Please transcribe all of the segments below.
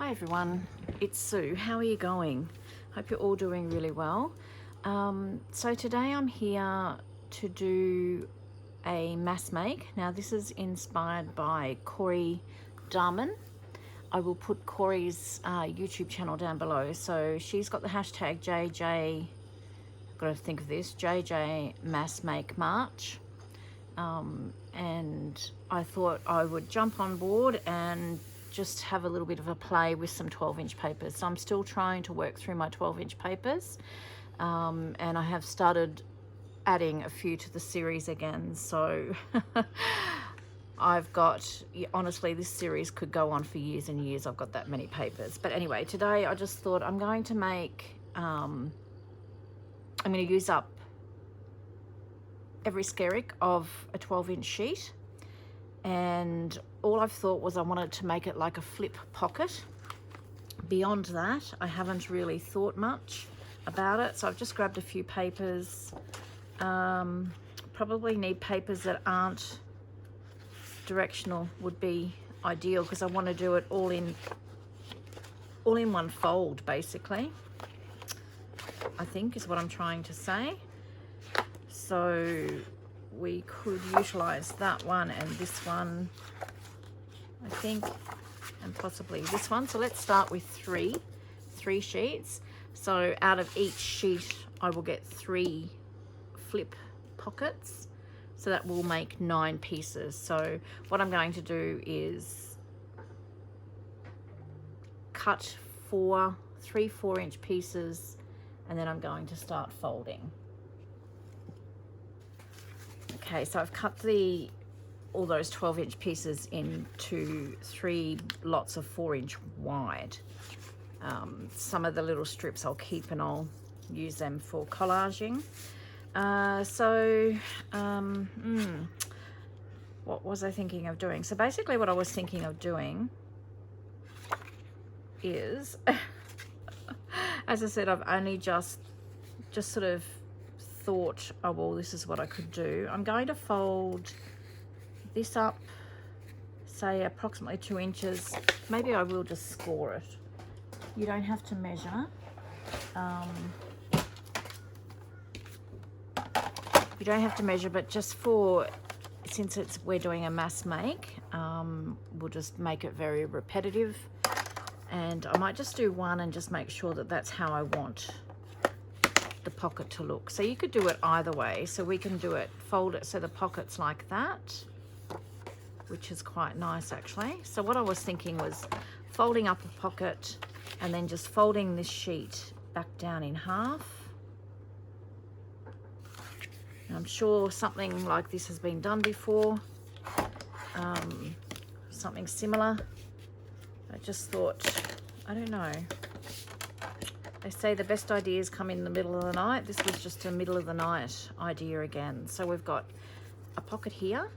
Hi everyone, it's Sue. How are you going? Hope you're all doing really well. So today I'm here to do a mass make. Now this is inspired by Corey Darman. I will put Corey's YouTube channel down below. So she's got the hashtag JJ, I've got to think of this, JJ Mass Make March. And I thought I would jump on board and just have a little bit of a play with some 12-inch papers. So I'm still trying to work through my 12-inch papers, and I have started adding a few to the series again. So I've got, honestly, this series could go on for years and years. I've got that many papers. But anyway, today I just thought I'm going to make, I'm going to use up every skerrick of a 12-inch sheet, and all I've thought was I wanted to make it like a flip pocket. Beyond that, I haven't really thought much about it, so I've just grabbed a few papers. Probably need papers that aren't directional, would be ideal, because I want to do it all in one fold, basically, I think is what I'm trying to say. So we could utilize that one and this one, I think, and possibly this one. So let's start with three sheets. So out of each sheet I will get 3 flip pockets, so that will make 9 pieces. So what I'm going to do is cut 3 4-inch pieces, and then I'm going to start folding. Okay, so I've cut all those 12-inch pieces into 3 lots of 4-inch wide. Some of the little strips I'll keep and I'll use them for collaging. What was I thinking of doing? So basically what I was thinking of doing is, as I said, I've only just sort of thought, oh well, this is what I could do. I'm going to fold this up, say approximately 2 inches. Maybe I will just score it. You don't have to measure. You don't have to measure, but just since we're doing a mass make, we'll just make it very repetitive. And I might just do one and just make sure that that's how I want the pocket to look. So you could do it either way. So we can do it, fold it so the pocket's like that, which is quite nice actually. So what I was thinking was folding up a pocket and then just folding this sheet back down in half. And I'm sure something like this has been done before, something similar. I just thought, I don't know. They say the best ideas come in the middle of the night. This was just a middle of the night idea again. So we've got a pocket here,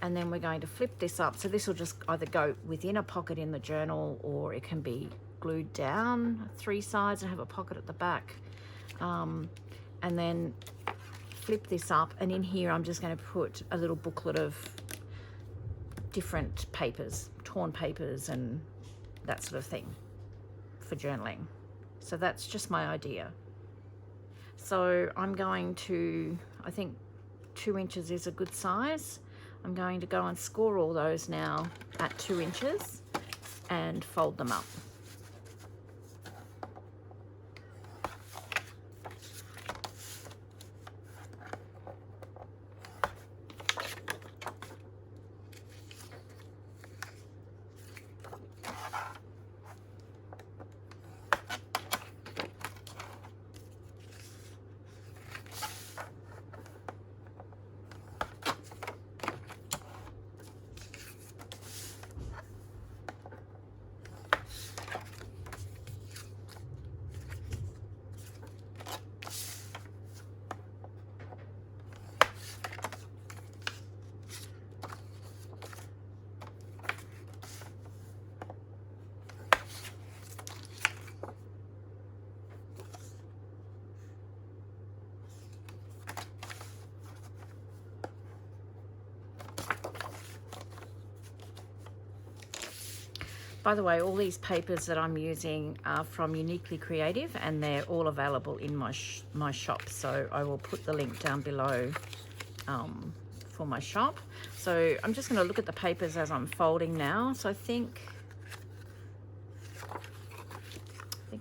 and then we're going to flip this up. So this will just either go within a pocket in the journal, or it can be glued down 3 sides and have a pocket at the back. And then flip this up, and in here I'm just going to put a little booklet of different papers, torn papers and that sort of thing for journaling. So that's just my idea. So I'm going to, I think 2 inches is a good size. I'm going to go and score all those now at 2 inches and fold them up. By the way, all these papers that I'm using are from Uniquely Creative, and they're all available in my shop. So I will put the link down below for my shop. So I'm just going to look at the papers as I'm folding now. So I think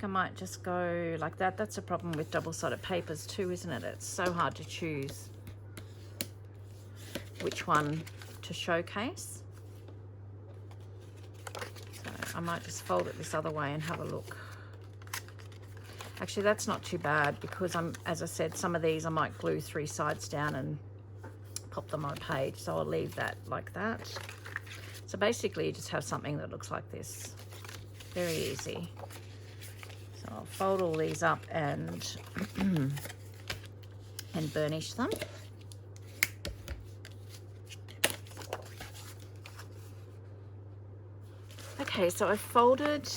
I might just go like that. That's a problem with double-sided papers too, isn't it? It's so hard to choose which one to showcase. So I might just fold it this other way and have a look. Actually, that's not too bad, because as I said, some of these I might glue 3 sides down and pop them on a page. So I'll leave that like that. So basically you just have something that looks like this. Very easy. So I'll fold all these up and and burnish them. Okay, so I've folded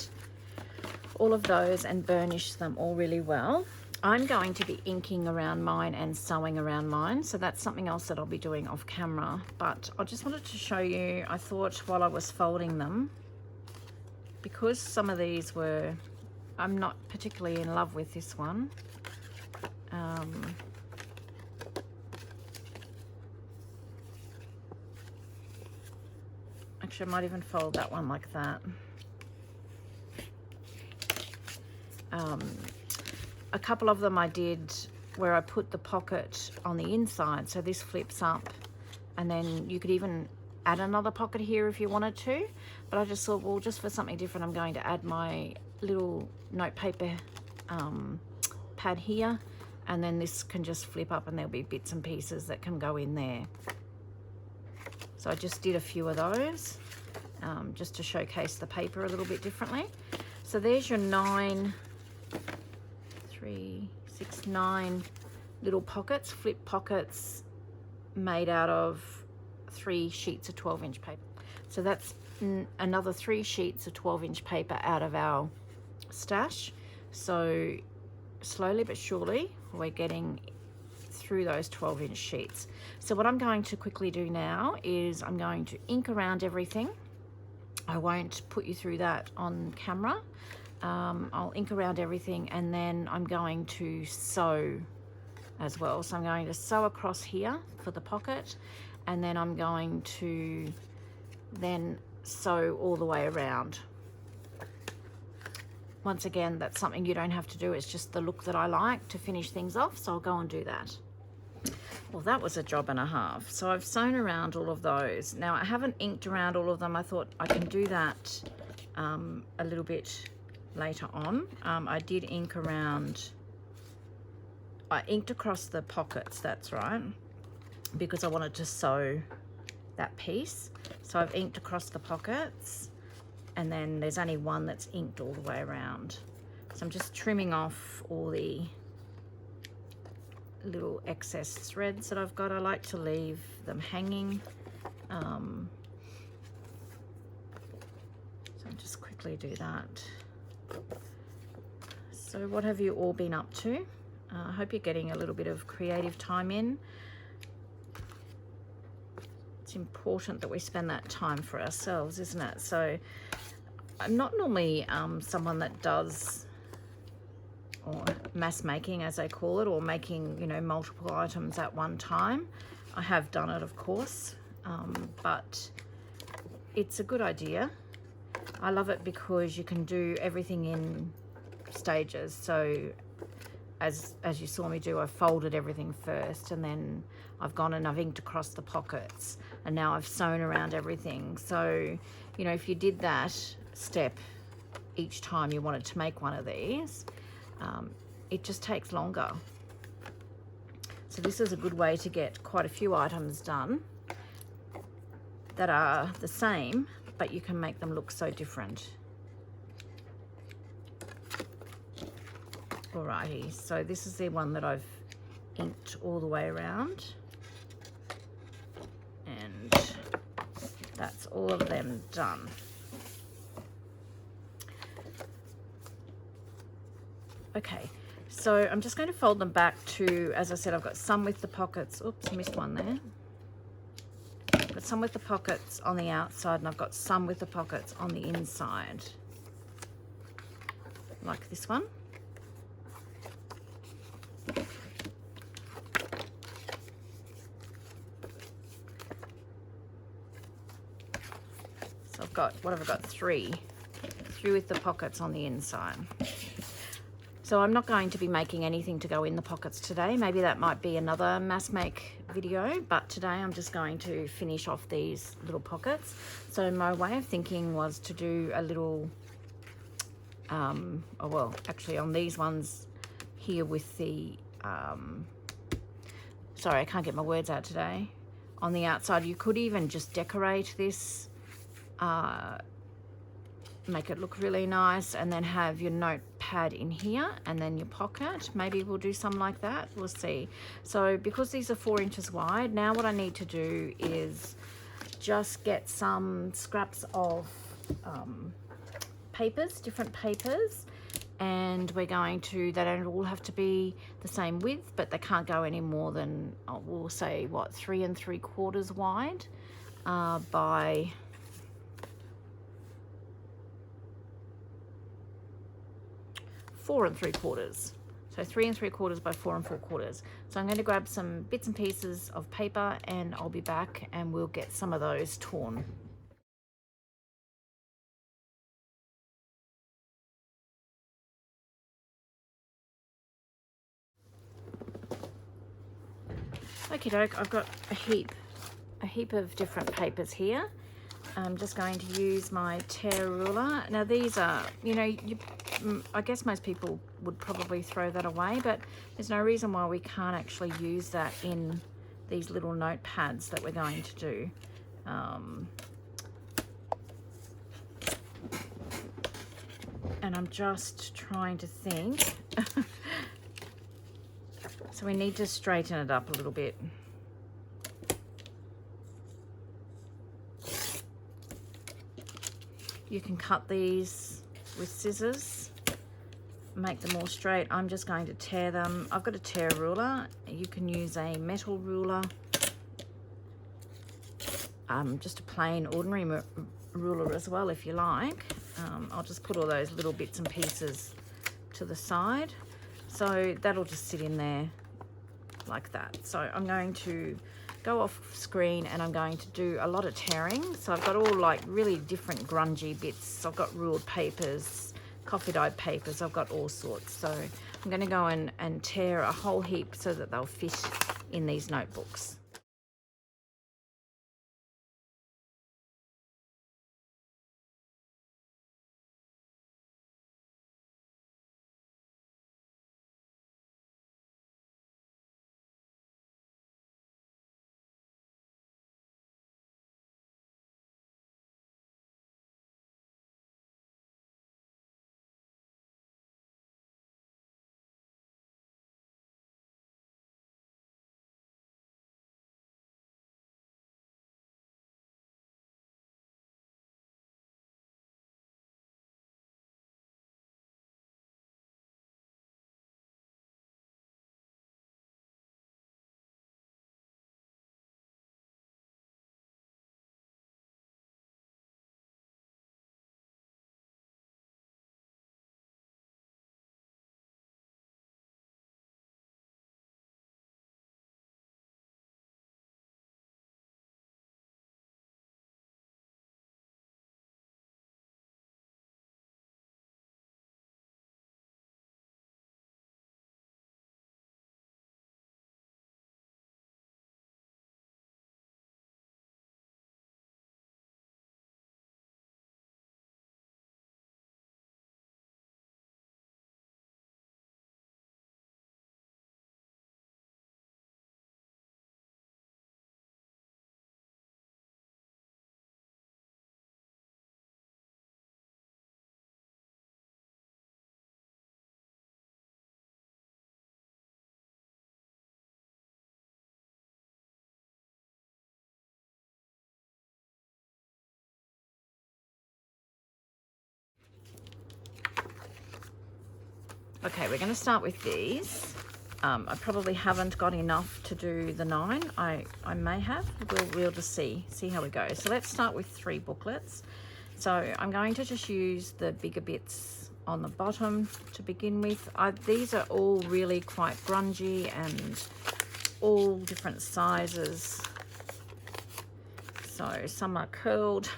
all of those and burnished them all really well. I'm going to be inking around mine and sewing around mine, so that's something else that I'll be doing off camera. But I just wanted to show you, I thought while I was folding them, because some of these were, I'm not particularly in love with this one. Actually, I might even fold that one like that. A couple of them I did where I put the pocket on the inside, so this flips up, and then you could even add another pocket here if you wanted to. But I just thought, well, just for something different, I'm going to add my little note paper pad here, and then this can just flip up and there'll be bits and pieces that can go in there. So I just did a few of those just to showcase the paper a little bit differently. So there's your 9 little pockets, flip pockets made out of 3 sheets of 12-inch paper. So that's another 3 sheets of 12-inch paper out of our stash. So slowly but surely we're getting through those 12-inch sheets. So what I'm going to quickly do now is I'm going to ink around everything. I won't put you through that on camera. I'll ink around everything, and then I'm going to sew as well. So I'm going to sew across here for the pocket, and then I'm going to then sew all the way around. Once again, that's something you don't have to do. It's just the look that I like to finish things off, so I'll go and do that. Well, that was a job and a half. So I've sewn around all of those. Now, I haven't inked around all of them. I thought I can do that a little bit later on. I did ink around, I inked across the pockets, that's right, because I wanted to sew that piece. So I've inked across the pockets, and then there's only one that's inked all the way around. So I'm just trimming off all the little excess threads that I've got. I like to leave them hanging. So I'll just quickly do that. So what have you all been up to? I hope you're getting a little bit of creative time in. It's important that we spend that time for ourselves, isn't it? So I'm not normally someone that does, or mass making as they call it, or making, you know, multiple items at one time. I have done it, of course, but it's a good idea. I love it because you can do everything in stages. So as you saw me do, I folded everything first, and then I've gone and I've inked across the pockets, and now I've sewn around everything. So, you know, if you did that step each time you wanted to make one of these, it just takes longer. So this is a good way to get quite a few items done that are the same, but you can make them look so different. Alrighty, so this is the one that I've inked all the way around, and that's all of them done. Okay, so I'm just going to fold them back to, as I said, I've got some with the pockets. Oops, I missed one there. I've got got some with the pockets on the outside, and I've got some with the pockets on the inside, like this one. So I've got, what have I got? Three with the pockets on the inside. So I'm not going to be making anything to go in the pockets today. Maybe that might be another mass make video, but today I'm just going to finish off these little pockets. So my way of thinking was to do a little, oh well, actually on these ones here with the, sorry, I can't get my words out today. On the outside, you could even just decorate this, make it look really nice, and then have your notepad in here and then your pocket. Maybe we'll do something like that, we'll see. So because these are 4 inches wide, now what I need to do is just get some scraps of papers, different papers, and we're going to, they don't all have to be the same width, but they can't go any more than, we'll say, what, 3 3/4 wide by 4 3/4. So 3 3/4 by 4 4/4. So I'm going to grab some bits and pieces of paper, and I'll be back and we'll get some of those torn. Okie doke, I've got a heap of different papers here. I'm just going to use my tear ruler. Now these are, you know, I guess most people would probably throw that away, but there's no reason why we can't actually use that in these little notepads that we're going to do. And I'm just trying to think. So we need to straighten it up a little bit. You can cut these with scissors, make them all straight. I'm just going to tear them. I've got a tear ruler. You can use a metal ruler, just a plain ordinary ruler as well if you like. I'll just put all those little bits and pieces to the side. So that'll just sit in there like that. So I'm going to go off screen and I'm going to do a lot of tearing. So I've got all like really different grungy bits. I've got ruled papers, coffee dyed papers, I've got all sorts. So I'm going to go and tear a whole heap so that they'll fit in these notebooks. Okay, we're going to start with these. I probably haven't got enough to do the 9. I may have. We'll just see how we go. So let's start with 3 booklets. So I'm going to just use the bigger bits on the bottom to begin with. These are all really quite grungy and all different sizes. So some are curled.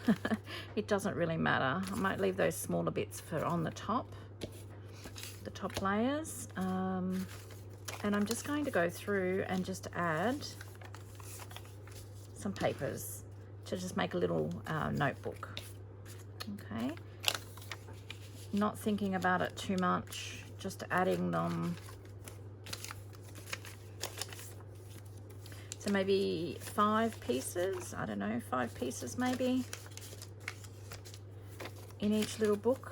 It doesn't really matter. I might leave those smaller bits for on the top layers. And I'm just going to go through and just add some papers to just make a little notebook. Okay. Not thinking about it too much, just adding them. So maybe 5 pieces, I don't know, 5 pieces maybe in each little book.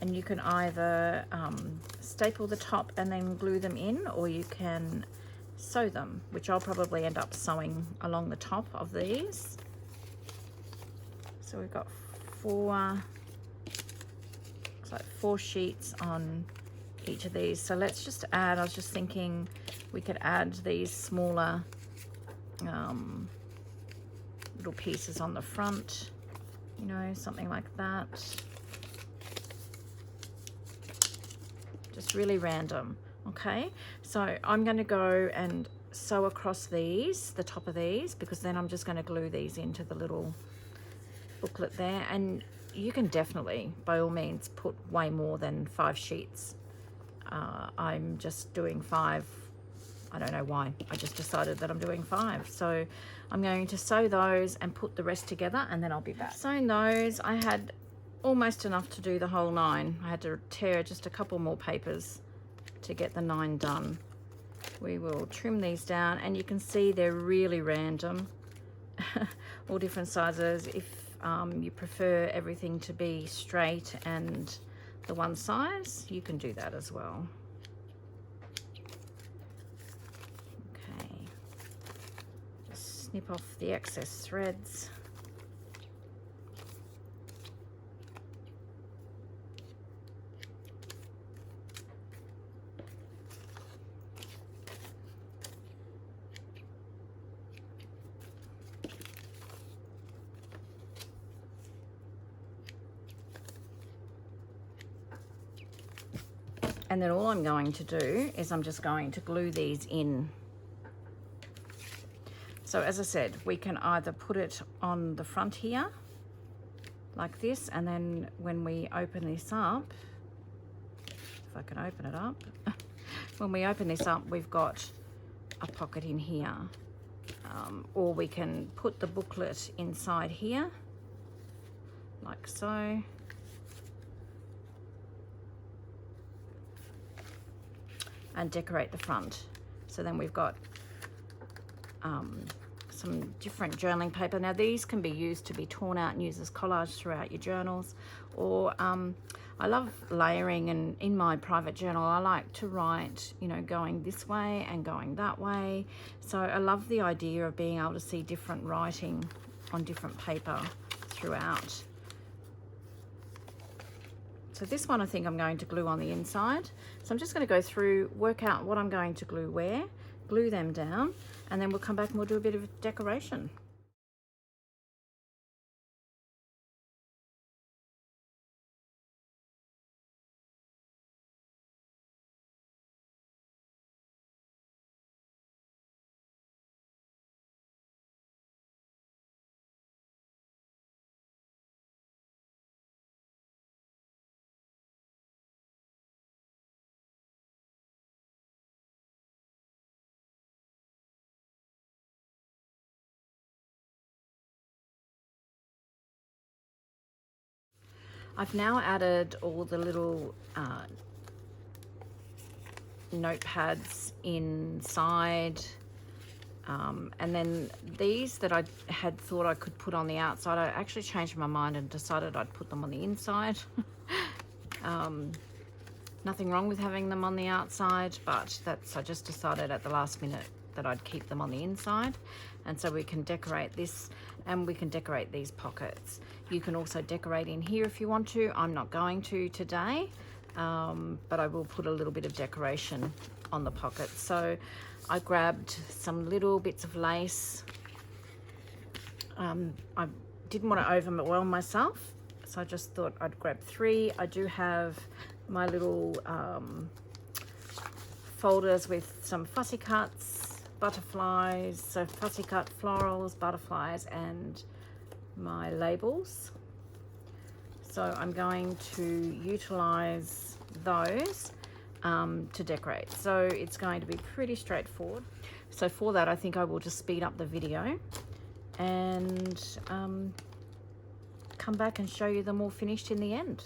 And you can either staple the top and then glue them in, or you can sew them, which I'll probably end up sewing along the top of these. So we've got 4 sheets on each of these. So let's just add, I was just thinking we could add these smaller little pieces on the front, you know, something like that. Just really random. Okay, so I'm going to go and sew across these, the top of these, because then I'm just going to glue these into the little booklet there. And you can definitely, by all means, put way more than 5 sheets. I'm just doing 5. I don't know why. I just decided that I'm doing 5. So I'm going to sew those and put the rest together, and then I'll be back. Sewing those, I had almost enough to do the whole 9. I had to tear just a couple more papers to get the 9 done. We will trim these down, and you can see they're really random. All different sizes. If you prefer everything to be straight and the one size, you can do that as well. Okay, just snip off the excess threads. And then all I'm going to do is I'm just going to glue these in. So as I said, we can either put it on the front here, like this, and then when we open this up, if I can open it up, when we open this up, we've got a pocket in here. Or we can put the booklet inside here, like so. And decorate the front. So then we've got some different journaling paper. Now these can be used to be torn out and used as collage throughout your journals, or I love layering, and in my private journal I like to write, you know, going this way and going that way. So I love the idea of being able to see different writing on different paper throughout. So this one I think I'm going to glue on the inside. So I'm just going to go through, work out what I'm going to glue where, glue them down, and then we'll come back and we'll do a bit of decoration. I've now added all the little notepads inside, and then these that I had thought I could put on the outside, I actually changed my mind and decided I'd put them on the inside. Nothing wrong with having them on the outside, but I just decided at the last minute that I'd keep them on the inside. And so we can decorate this, and we can decorate these pockets. You can also decorate in here if you want to. I'm not going to today, but I will put a little bit of decoration on the pockets. So I grabbed some little bits of lace. I didn't want to overwhelm myself, so I just thought I'd grab 3. I do have my little folders with some fussy cuts, butterflies, so fussy cut florals, butterflies, and my labels. So I'm going to utilize those to decorate. So it's going to be pretty straightforward. So for that, I think I will just speed up the video and come back and show you them all finished in the end.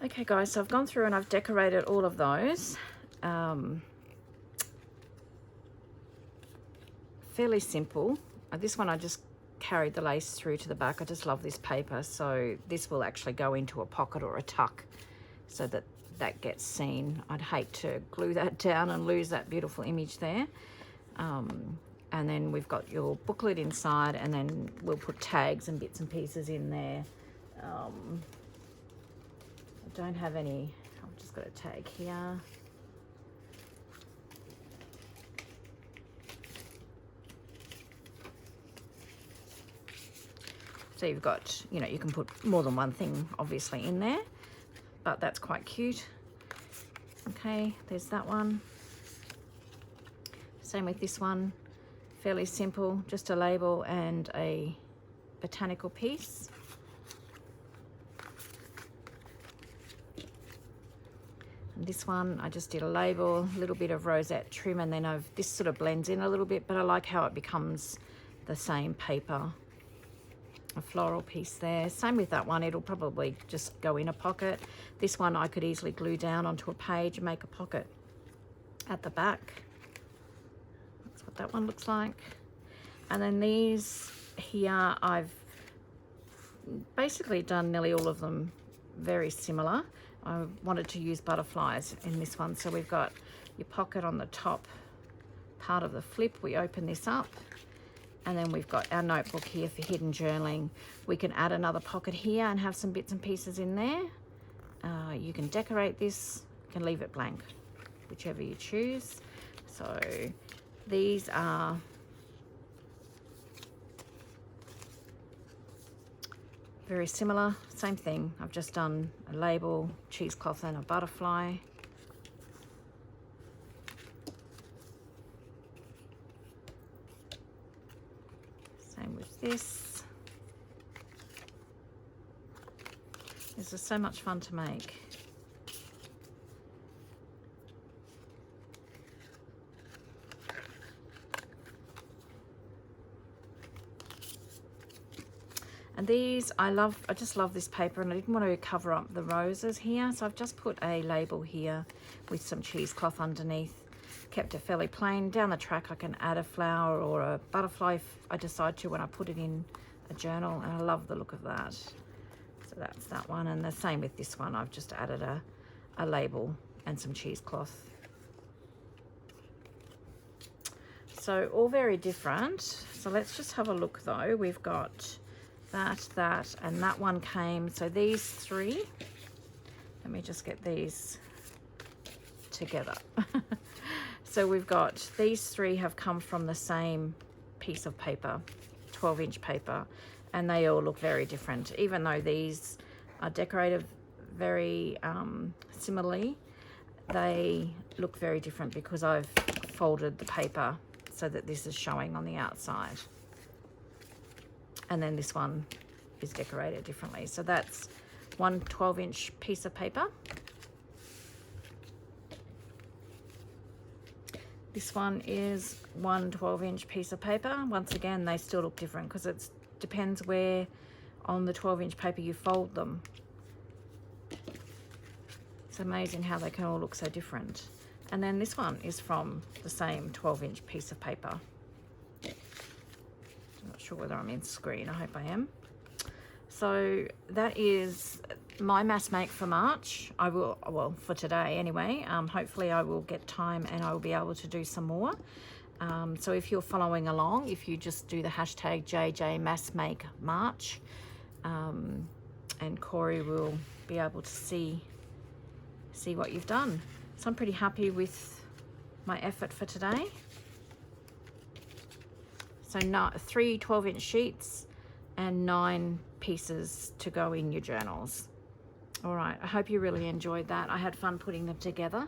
Okay guys, so I've gone through and I've decorated all of those. Fairly simple. This one I just carried the lace through to the back. I just love this paper, so this will actually go into a pocket or a tuck so that that gets seen. I'd hate to glue that down and lose that beautiful image there. And then we've got your booklet inside, and then we'll put tags and bits and pieces in there. I don't have any, I've just got a tag here. So you've got, you know, you can put more than one thing obviously in there, but that's quite cute. Okay, there's that one. Same with this one, fairly simple, just a label and a botanical piece. And this one, I just did a label, a little bit of rosette trim, and then this sort of blends in a little bit, but I like how it becomes the same paper. A floral piece there. Same with that one, it'll probably just go in a pocket. This one I could easily glue down onto a page and make a pocket at the back. That's what that one looks like. And then these here, I've basically done nearly all of them very similar. I wanted to use butterflies in this one. So we've got your pocket on the top part of the flip. We open this up, and then we've got our notebook here for hidden journaling. We can add another pocket here and have some bits and pieces in there. You can decorate this, you can leave it blank, whichever you choose. So these are very similar, same thing. I've just done a label, cheesecloth and a butterfly. Same with this. This is so much fun to make. And these, I just love this paper, and I didn't want to cover up the roses here, so I've just put a label here with some cheesecloth underneath. Kept it fairly plain. Down the track I can add a flower or a butterfly if I decide to when I put it in a journal, and I love the look of that. So that's that one, and the same with this one. I've just added a label and some cheesecloth. So all very different. So let's just have a look though. We've got that, and that one came. So these three, let me just get these together. So we've got these three have come from the same piece of paper, 12-inch paper, and they all look very different. Even though these are decorated very similarly, they look very different because I've folded the paper so that this is showing on the outside. And then this one is decorated differently. So that's one 12-inch piece of paper. This one is one 12-inch piece of paper. Once again, they still look different because it depends where on the 12-inch paper you fold them. It's amazing how they can all look so different. And then this one is from the same 12-inch piece of paper. I'm not sure whether I'm in screen. I hope I am. So that is my mass make for March. I will, well, for today anyway. Hopefully I will get time and I will be able to do some more. So if you're following along, if you just do the hashtag JJ Mass Make March, and Corey will be able to see what you've done. So I'm pretty happy with my effort for today. So 3 12-inch sheets and 9 pieces to go in your journals. All right, I hope you really enjoyed that. I had fun putting them together.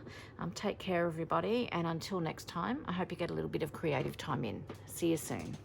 Take care, everybody, and until next time, I hope you get a little bit of creative time in. See you soon.